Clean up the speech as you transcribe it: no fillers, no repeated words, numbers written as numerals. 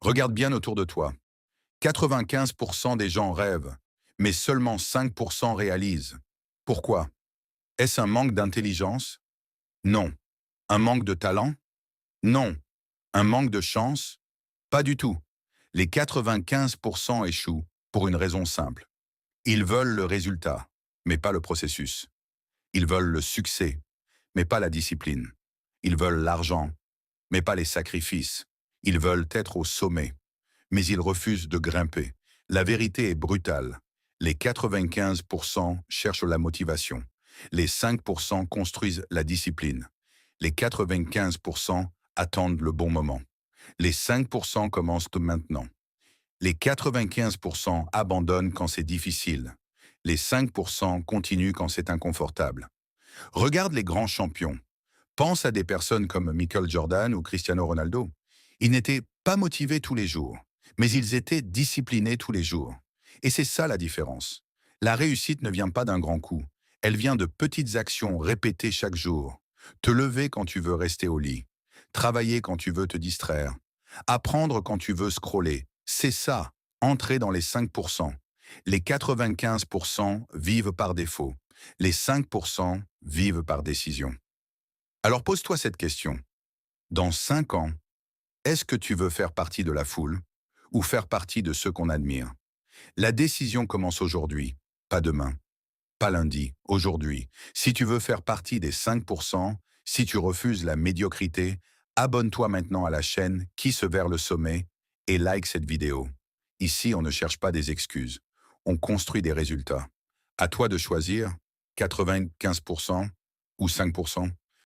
Regarde bien autour de toi. 95% des gens rêvent, mais seulement 5% réalisent. Pourquoi? Est-ce un manque d'intelligence? Non. Un manque de talent? Non. Un manque de chance? Pas du tout. Les 95% échouent pour une raison simple. Ils veulent le résultat, mais pas le processus. Ils veulent le succès, mais pas la discipline. Ils veulent l'argent, mais pas les sacrifices. Ils veulent être au sommet, mais ils refusent de grimper. La vérité est brutale. Les 95% cherchent la motivation. Les 5% construisent la discipline. Les 95% attendent le bon moment. Les 5% commencent maintenant. Les 95% abandonnent quand c'est difficile. Les 5% continuent quand c'est inconfortable. Regarde les grands champions. Pense à des personnes comme Michael Jordan ou Cristiano Ronaldo. Ils n'étaient pas motivés tous les jours, mais ils étaient disciplinés tous les jours. Et c'est ça la différence. La réussite ne vient pas d'un grand coup. Elle vient de petites actions répétées chaque jour. Te lever quand tu veux rester au lit. Travailler quand tu veux te distraire. Apprendre quand tu veux scroller. C'est ça, entrer dans les 5%. Les 95% vivent par défaut. Les 5% vivent par décision. Alors pose-toi cette question. Dans 5 ans, est-ce que tu veux faire partie de la foule ou faire partie de ceux qu'on admire? La décision commence aujourd'hui, pas demain, pas lundi, aujourd'hui. Si tu veux faire partie des 5%, si tu refuses la médiocrité, abonne-toi maintenant à la chaîne Qui se vers le sommet et like cette vidéo. Ici, on ne cherche pas des excuses, on construit des résultats. À toi de choisir 95% ou 5%.